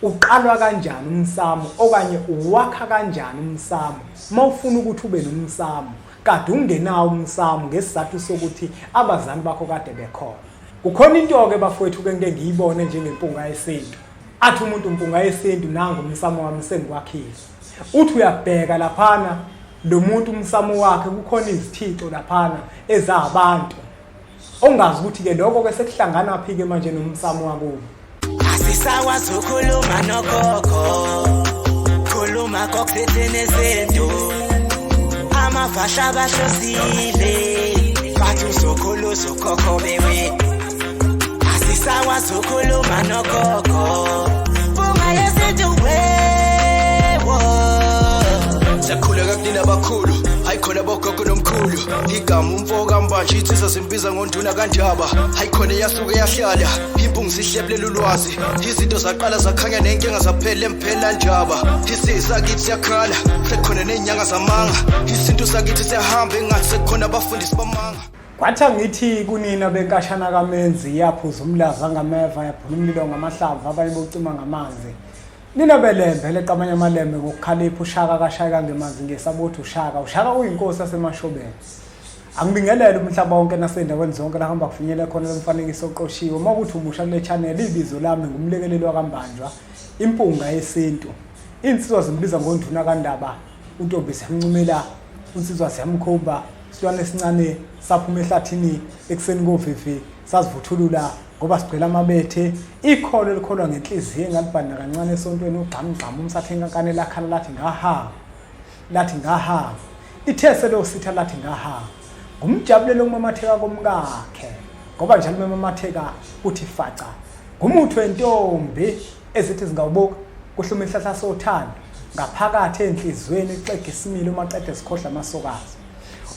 uqalwa kanjani umsamo okanye uwakha kanjani umsamo mawufuna ukuthi ube nomsamo kade ungenawo umsamo ngesizathu sokuthi abazali bakho kade bekhona. Kukhona into ke bafowethu ke ngeke ngiyibone njengempunga yesintu. Athi umuntu impunga yesintu nangu umsamo wami sengikwakhile. Uthi uyabheka laphana lo muntu umsamo wakhe kukhona izithixo laphana ezabantu. Ongazi ukuthi ke lokho ke sekuhlangana phi ke manje nomsamo wakubo. Asisakwazi ukukhuluma nogogo, khuluma kokuthethe izinto, amavasha abahlosile, bathi uzokhuluma uzokhokho bewe. Asisakwazi ukukhuluma nogogo, funga yezinto wewo. Siyakhuleka kunina abakhulu, hayikhona bogogo nomkhulu. Igama umfoka mbanje itsisa zimbiza ngonduna kanjaba. Hayikhona yasuke yahlala, impungu sihlebulela ulwazi. Izinto zaqala zakhanya nenkinga zaphela emphela njaba. Isizwe kithi siyakhala, sekhona nenyanga zamanga. Izinto sakithi siyahamba engathi sekhona abafundisi bamanga. Kwathi ngithi kunina benkashana kaMenzi yaphuza umlaza ngameva yaphula umlilo ngamahlamvu abanye bocima ngamanzi. Nina belembe leqamanya amalembe ngokukhalipha ushaka kashaka ngemanzi ngesabotho ushaka uyinkosi yasemashobeni. Angibingelele umhlaba wonke nasendaweni zonke la hamba kufinyela khona lomfanekiso oqoshiwe mawukuthi umusha kule channel ibizo lami ngumlekeleli wakambanjwa impunga yesintu. Insizwa zimbiza ngonduna kandaba untombi siyamncumela insizwa siyamkhoba silwane esincane saphuma ehlathini ekseni kovivi sazivuthulula ngoba sigcela amabethe ikholo likholwa ngenhliziyo engalibhana kancane esontweni ugxamgxama umsathenkankane lakhala lathi ngaha ithese lo sitha lathi ngaha ngumjabulelo ngumamatheka komkakhe ngoba njalo memamatheka uthi faca ngumuthu wentombi ezithi zingawubuka kuhluma ihlahla sothando ngaphakathi enhlizweni ixega isimilo maqede sikhohla amasokazi.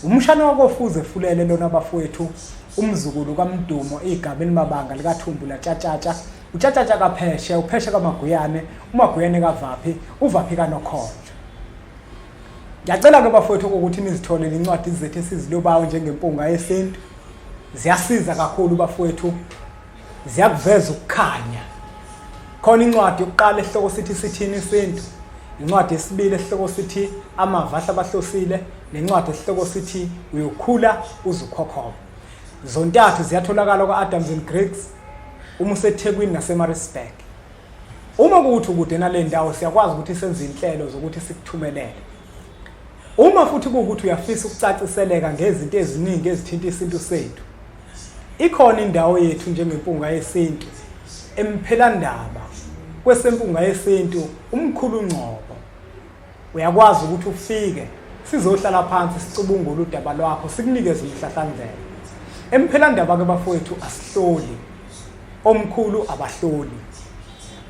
Umshana wakofuze fulele lona bafowethu umzukulu kaMdumo igabeni mabanga likaThumbula Tshatatsha uTshatatsha kaPheshe uPheshe kaMaguyane uMaguyane kaVaphi uVaphi kaNokhonjo. Ngiyacela ke bafowethu ukuthi nizitholele incwadi zethu esizilobayo njengempunga yesintu. Ziyasiza kakhulu bafowethu. Ziyakuveza ukukhanya. Khona incwadi yokuqala esihloko sithi sithini isintu. Incwadi yesibili esihloko sithi amavahla abahlosile nencwadi esihloko sithi uyokhula uzukhokhoba. Zontathu ziyatholakala kwa-Adams and Greeks uma useThekwini naseMaritzburg. Uma kuthi ukude nale ndawo siyakwazi ukuthi senze inhlelo zokuthi sikuthumelele. Uma futhi ukuthi uyafisa ukucaciseleka ngezinto eziningi ezithinta isintu sethu. Ikhona indawo yethu njengempunga yesintu emphelandaba kwesempunga yesintu umkhulu Ngcobo. Uyakwazi ukuthi ufike sizohlala phansi sicubungule udaba lwakho sikunikeze umhlahlandlela. Emphelandaba ke bafowethu asihloli omkhulu abahloli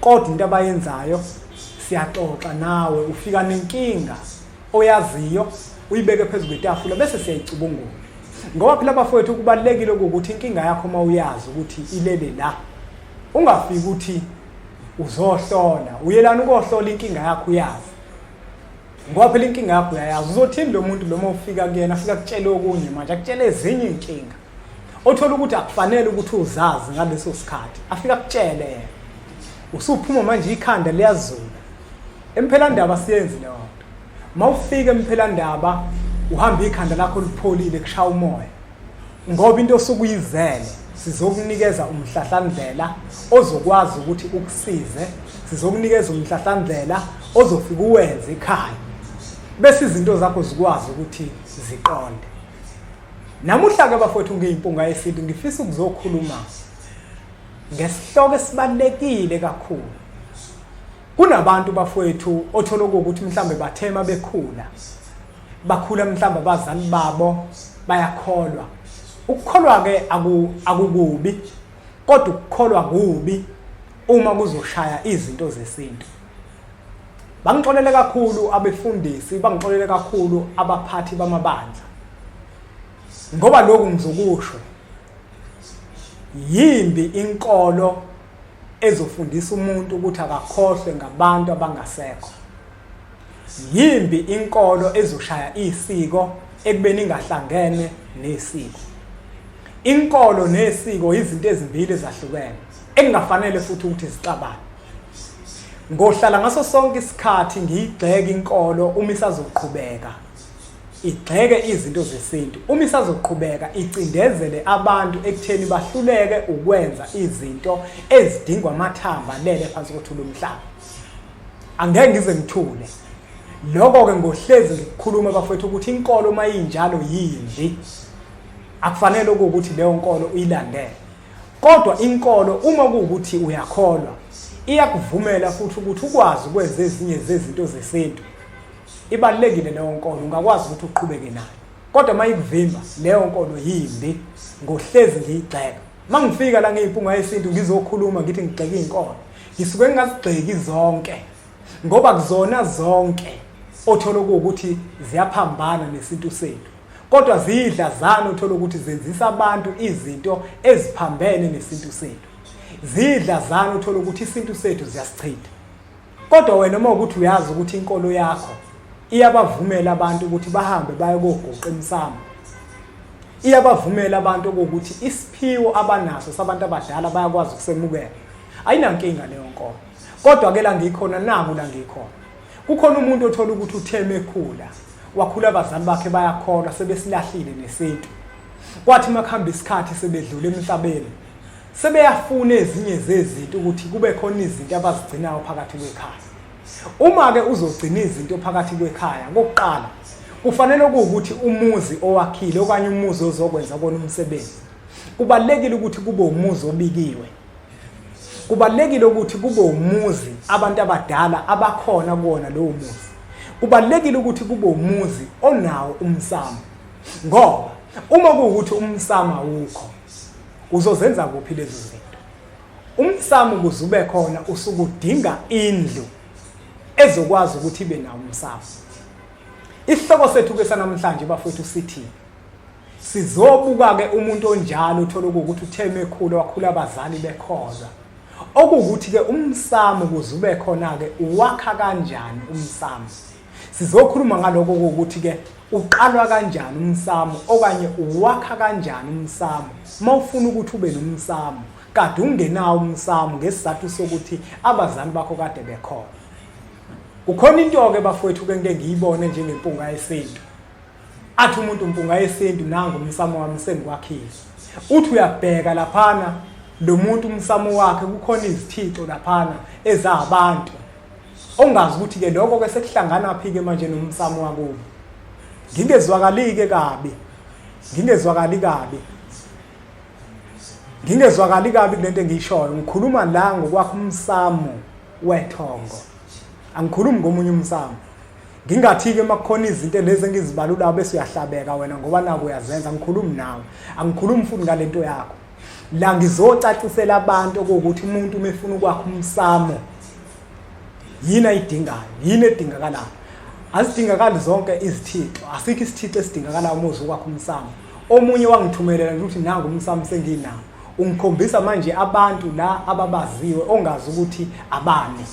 kodwa into abayenzayo siyaxoxa nawe ufika nenkinga oyaziyo uyibeke phezulu kwetafula bese siyayicubungula ngoba phela bafowethu kubalekile ukuthi inkinga yakho mawuyazi ukuthi ilele la ungafiki ukuthi uzohlola uyelana ukohlola inkinga yakho uyazi ngoba phela inkinga yakho uyayazi uzothini lo muntu lo mawufika kuyena afika kutshela okunye manje akutshela ezinye inkinga othola ukuthi akufanele ukuthi uzazi ngaleso sikhathi afika kutshele yena usuphuma manje ikhanda liyazula emphelandaba siyenzi leyo nto mawufika emphelandaba uhamba ikhanda lakho lipholile kushaya umoya ngoba into osukuyizele sizokunikeza umhlahlandlela ozokwazi ukuthi ukusize sizokunikeza umhlahlandlela ozofika uwenze ekhaya bese izinto zakho zikwazi ukuthi ziqonde. Namuhla ke bafowethu ngeyimpunga yesintu ngifisa ukuzokhuluma ngesihloko esibalekile kakhulu. Kunabantu bafowethu othola ukuthi mhlambe bathema bakhula mhlambe abazali babo bayakholwa. Ukukholwa ke akukubi kodwa ukukholwa kubi uma kuzoshaya izinto zesintu. Bangixolele kakhulu abefundisi, bangixolele kakhulu abaphathi bamabandla. Ngoba lokhu ngizokusho yimbi inkolo ezofundisa umuntu ukuthi akakhohlwe ngabantu abangasekho. Yimbi inkolo ezoshaya isiko ekubeni ingahlangene nesiko. Inkolo nesiko izinto ezimbili ezahlukene engafanele futhi ukuthi zixabane. ngohlala ngaso sonke isikhathi ngiyigxeka inkolo uma isazoqhubeka igxeke izinto zesintu uma isazoqhubeka icindezele abantu ekutheni bahluleke ukwenza izinto ezidingwa amathamba lele phansi kothula umhlaba. Angeke ngize ngithule lokho ke ngohlezi ngikhuluma bafethu ukuthi inkolo mayinjalo yimbi akufanele ukuthi leyo nkolo uyilandele. Kodwa inkolo uma kuukuthi uyakholwa iyakuvumela futhi ukuthi ukwazi ukwenza ezinye zezinto zesintu. Ibalekile leyo nkolo ungakwazi ukuthi uqhubeke nayo. Kodwa mayikuvimba leyo nkolo yimbi ngohlezi ngiyigxeka. Mangifika la ngeyimpunga yesintu ngizokhuluma ngithi ngigxeka inkolo. Ngisuke ngingazigxeki zonke ngoba kuzona zonke othola ukuthi ziyaphambana nesintu sethu. Kodwa zidlazana uthola ukuthi zenzisa abantu izinto eziphambene nesintu sethu. Zidlazana uthola ukuthi isintu sethu ziyasichitha. Kodwa wena uma ukuthi uyazi ukuthi inkolo yakho iyabavumela abantu ukuthi bahambe baye kogoqa umsamo. Iyabavumela abantu ukuthi isiphiwo abanaso sabantu abadala bayakwazi ukusemukela. Ayinankinga leyo nkolo. Kodwa ke la ngikhona naku la ngikhona. Kukhona umuntu othola ukuthi utheme ekhula. Wakhula abazali bakhe bayakholwa sebesilahlile nesintu. Kwathi makhamba isikhathi sebedlule emhlabeni. Sebeyafuna ezinye zezinto ukuthi kube khona izinto abazigcinayo phakathi kwekhaya. Uma ke uzogcina izinto phakathi kwekhaya ngokuqala kufanele ukuthi umuzi owakhile okanye umuzi ozokwenza kona umsebenzi. Kubalekile ukuthi kube umuzi obikiwe. Kubalekile ukuthi kube umuzi abantu abadala abakhona kuona lowo muzi. Kubalekile ukuthi kube umuzi onawo umsamo. Ngoba uma kuukuthi umsamo awukho uzozenza kuphi lezi zinto? Umsamo kuzube khona usukudinga indlu ezokwazi ukuthi ibe nawo umsamo. Isihloko sethu ke sanamhlanje bafethu sithi sizobuka ke umuntu onjalo uthola ukuthi utheme ekhula wakhula abazali bekhoza. Okuwukuthi ke umsamo kuzube khona ke uwakha kanjani umsamo. Sizokhuluma ngaloko ukuthi ke uqalwa kanjani umsamo okanye uwakha kanjani umsamo. Mawufuna ukuthi ube nomsamo kade ungenawo umsamo ngesizathu sokuthi abazali bakho kade bekhona. Ukhona into ke bafowethu ke ngeke ngiyibone njengempunga yesintu. Athi umuntu impunga yesintu nangu umsamo wami sengikwakhile. Uthi uyabheka laphana lo muntu umsamo wakhe kukhona izithixo laphana ezabantu. Ongazi ukuthi ke lokho ke sekuhlangana phi ke manje nomsamo wakubo. Ngingezwakali kabi. Ngingezwakali kabi kulento engiyishoyo. Ngikhuluma la ngokwakho umsamo wethongo. Angikhulumi ngomunye umsamo. Ngingathi ke makukhona izinto lezi engizibalula bese uyahlabeka wena ngoba naku uyazenza. Ngikhulumi nawe. Angikhulumi futhi ngalento yakho. La ngizocacisela abantu ukuthi umuntu umefuna ukwakha umsamo yini ayidingayo, yini edingakalayo. Azidingakali zonke izithixo. Asikho isithixo esidingakalayo uma uzokwakha umsamo. Omunye wangithumelela ukuthi nangu umsamo senginawo. Ungikhombisa manje abantu la ababaziwe ongazi ukuthi abani.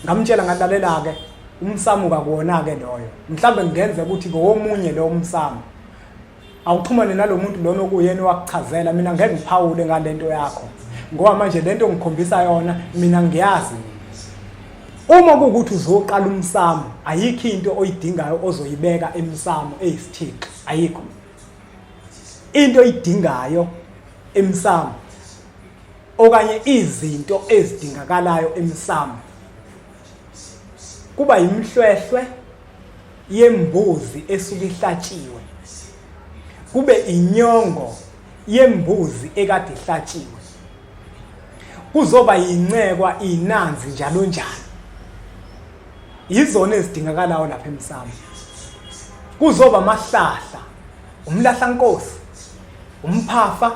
Ngamtshela ngalalela ke umsamo kakuwona ke loyo. Mhlambe ngenze ukuthi ngomunye lo umsamo awuxhumane nalomuntu lona okuyena wakuchazela mina ngeke ngiphawule ngalento yakho. Ngoba manje lento ngikhombisa yona mina ngiyazi. Uma kuukuthi uzoqala umsamo ayikho into oyidingayo ozoyibeka emsamo eyisithixo ayikho. Into oyidingayo emsamo okanye izinto ezidingakalayo emsamo kuba imhlwehlwe yembuzi esuke ihlatshiwe. Kube inyongo yembuzi ekade ihlatshiwe. Kuzoba yincekwa inanzi njalo njalo. Izona ezidingakalayo lapha emsamo. Kuzoba amahlahla, umlahlankosi, umphafa,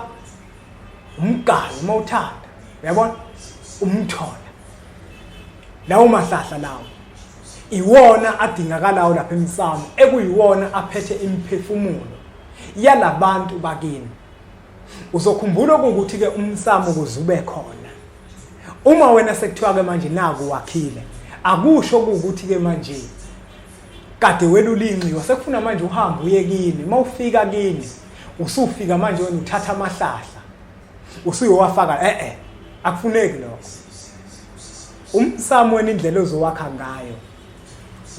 umgalo mawuthanda, uyabona? Umthola. Lawo mahlahla lawo iwona adingakalayo lapha emsamo ekuyiwona aphethe imiphefumulo yalabantu bakini. Uzokhumbula ukuthi ke umsamo kuzube khona. Uma wena sekuthiwa ke manje naku wakhile akusho ukuthi ke manje kade welulinxiwa sekufuna manje uhambe uye kini. Mawufika kini usufika manje wena uthatha amahlahla usuyowafaka akufuneki lokho. umsamo wena indlela ozowakha ngayo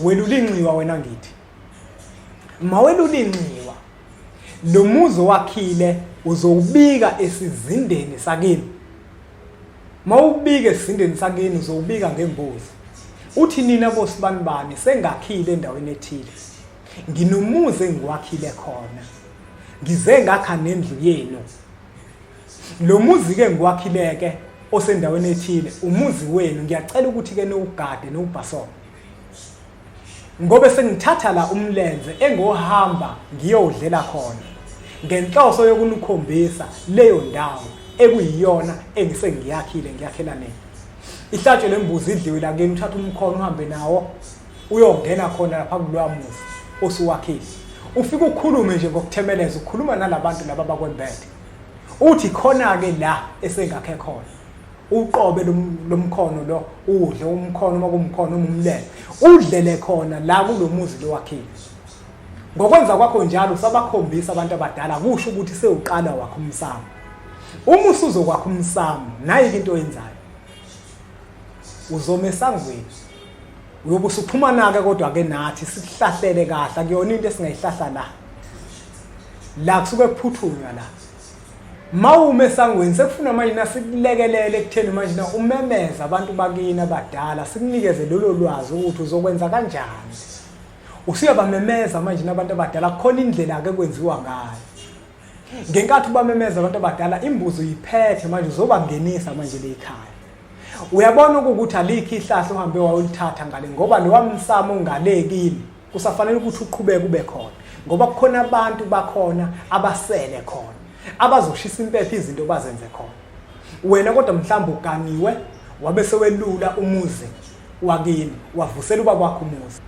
welula inxiwa wena ngithi mawelula inxiwa lo muzi wakhile uzowubika esizindeni sakini mawubika esizindeni sakini uzowubika ngembuzi uthi nina bosibanibani sengakhile endaweni ethile nginomuzi engiwakhile khona ngize ngakha nendlu yenu lo muzi ke ngiwakhileke osendaweni ethile umuzi wenu ngiyacela ukuthi ke niwugade nowubhasona ngobe sengithatha la umlenze engohamba ngiyodlela khona ngenhloso yokunikhombisa leyo ndawo ekuyiyona engisengiyakhile ngiyakhela nini ihlatshwe lembuzi idliwe la kini uthatha umkhono uhambe nawo uyongena khona lapha kulwa muzi osuwakhile ufika ukukhulume nje ngokuthemeleza ukhuluma nalabantu laba bakwembethe uthi khona ke la esengakhe khona uqobe lomkhono lo udle umkhono makumkhono umlele udlele khona la kulomuzi lo wakhile ngokwenza kwakho njalo sabakhombisa abantu abadala kusho ukuthi sewuqala wakho umsamo uma usuzokwakho umsamo nayi into oyenzayo uzoma esangweni uyobe usuphumana ke kodwa ke nathi sikuhlahlele kahle kuyona into esingayihlahla la kusuke kuphuthunywa la mawume esangweni sekufuna manje nasikulekelele ekutheni manje na umemeza abantu bakini abadala sikunikeze lolo lwazi ukuthi uzokwenza kanjani usiyabamemeza manje nabantu abadala khona indlela ke kwenziwa ngayo ngenkathi ubamemeza abantu abadala imbuzi uyiphethe manje uzobangenisa manje le ekhaya uyabona ukuthi alikho ihlahla uhambe wawulithatha ngale ngoba lo wamsamo ungalekini kusafanele ukuthi uqhubeke ube khona ngoba kukhona abantu bakhona abasele khona abazoshisa impepho izinto bazenze khona wena kodwa mhlawumbe uganiwe wabe sewelula umuzi wakini wavusela uba kwakho umuzi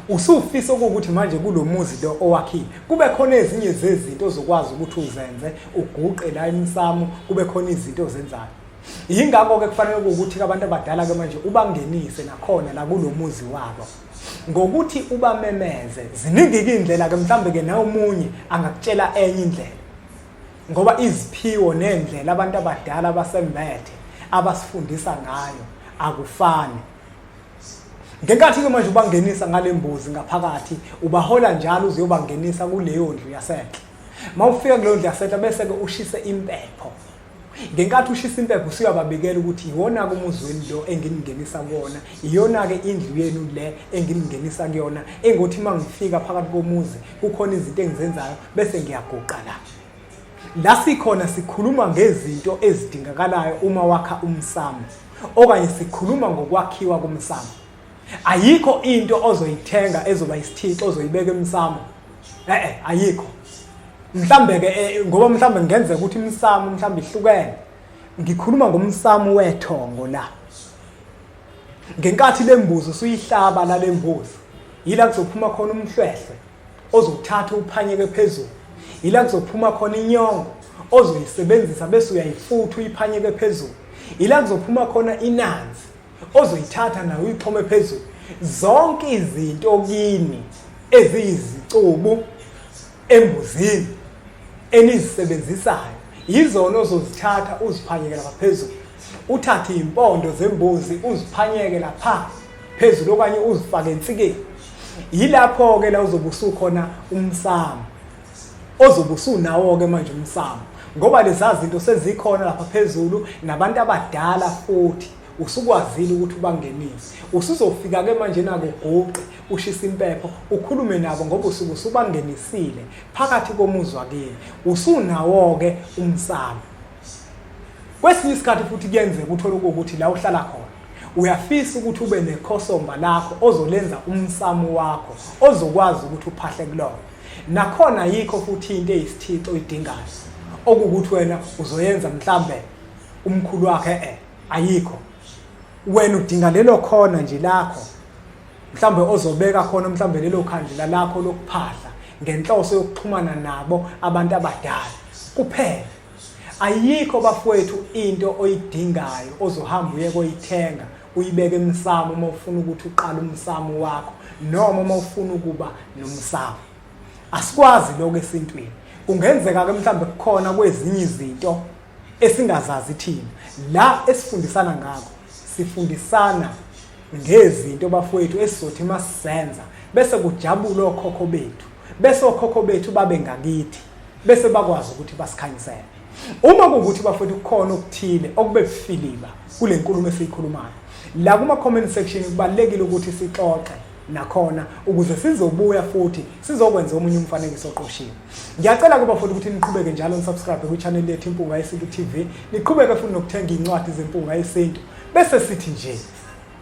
usufisa ukuthi manje kulomuzi lo owakhile kube khona ezinye zezinto ozokwazi ukuthi uzenze uguqe la emsamo kube khona izinto ozenzayo yingakho ke kufanele ukuthi abantu abadala ke manje ubangenise nakhona la kulomuzi wabo ngokuthi ubamemeze ziningi indlela ke mhlambe ke nawe umunye angakutshela enye indlela ngoba iziphiwo nendlela abantu abadala basembethe abasifundisa ngayo akufani ngenkathi ke manje ubangenisa ngalembuzi ngaphakathi ubahola njalo uzobangenisa kuleyo ndlu yasehle mawufika kuleyo ndlu yasehle bese ke ushise impepho ngenkathi ushisa impepho usuyababikela ukuthi iwona ke umuzweni lo enginingenisa kuona iyona ke indlu yenu le enginingenisa kuyona engothi mangifika phakathi komuzi kukhona izinto engizenzayo bese ngiyaguqa la sikhona sikhuluma ngezinto ezidingakalayo uma wakha umsamo okanye sikhuluma ngokwakhiwa komsamo ayikho into ozoyithenga ezoba isithixo ozoyibeka emsamo ayikho mhlambe ke ngoba mhlambe ngenze ukuthi umsamo mhlambe ihlukene ngikhuluma ngomsamo wethongo la ngenkathi lembuzi usuyihlaba la lembuzi yila kuzophuma khona umhlwehlwe ozothatha uphanyeke phezulu yila kuzophuma khona inyongo ozoyisebenzisa bese uyayifutha uyiphanyeke phezulu yila kuzophuma khona inanzi ozoyithatha nayo uyixhome phezulu zonke izinto kini eziyizicubu embuzini enizisebenzisayo yizona ozozithatha uziphanyeke lapha phezulu uthathe impondo zembuzi uziphanyeke lapha phezulu okanye uzifake ensikeni yilapho ke la uzobusu khona umsamo ozobusu nawo ke manje umsamo ngoba lezi zinto sezikhona lapha phezulu nabantu abadala futhi usukwazile ukuthi ubangenise usuzofika ke manje nako uguqe ushisa impepho ukhulume nabo ngoba usubangenisile phakathi komuzi wakini usunawo ke umsamo kwesinye isikhathi futhi kuyenzeka uthola ukuthi la uhlala khona uyafisa ukuthi ube nekhosomba lakho ozolenza umsamo wakho ozokwazi ukuthi uphahle kulona nakhona yikho futhi into eyisithixo oyidingayo okukuthi wena uzoyenza mhlambe umkhulu wakhe ayikho wena udinga lelo khona nje lakho mhlambe ozobeka khona mhlambe lelo khandlela lakho lokuphahla ngenhloso yokuxhumana nabo abantu abadala kuphela ayikho bafowethu into oyidingayo ozohamba uye koyithenga uyibeke emsamo uma ufuna ukuthi uqale umsamo wakho noma uma ufuna ukuba nomsamo asikwazi lokho esintwini kungenzeka ke mhlambe kukhona kwezinye izinto esingazazi thina la esifundisana ngakho sifundisana ngezinto bafowethu esizothi masizenza bese kujabula okhokho bethu, bese okhokho bethu babe ngakithi, bese bakwazi ukuthi basikhanyisele. Uma kuwukuthi bafowethu kukhona okuthile okube kufiliba kule nkulumo esiyikhulumayo, la kuma comment section kubalekile ukuthi sixoxe nakhona ukuze sizobuya futhi sizokwenza omunye umfanekiso oqoshiwe. Ngiyacela kuba futhi ukuthi niqhubeke njalo nisubscribe ku channel yethu Impunga Yesintu TV, niqhubeke futhi nokuthenga incwadi zempunga yesintu, bese sithi nje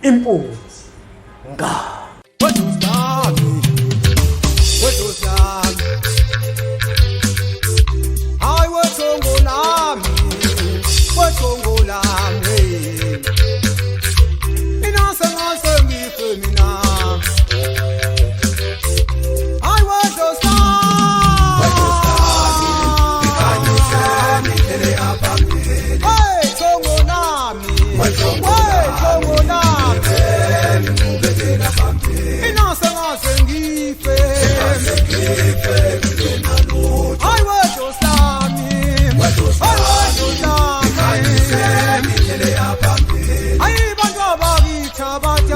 impunga. Hayi wethongo lami, wethongo lami. Mina sengaze ngife mina. Hayi wethongo lami, wethongo lami. Mina sengaze ngife. Hayi wethongo lami, hayi bantu abakithi abathi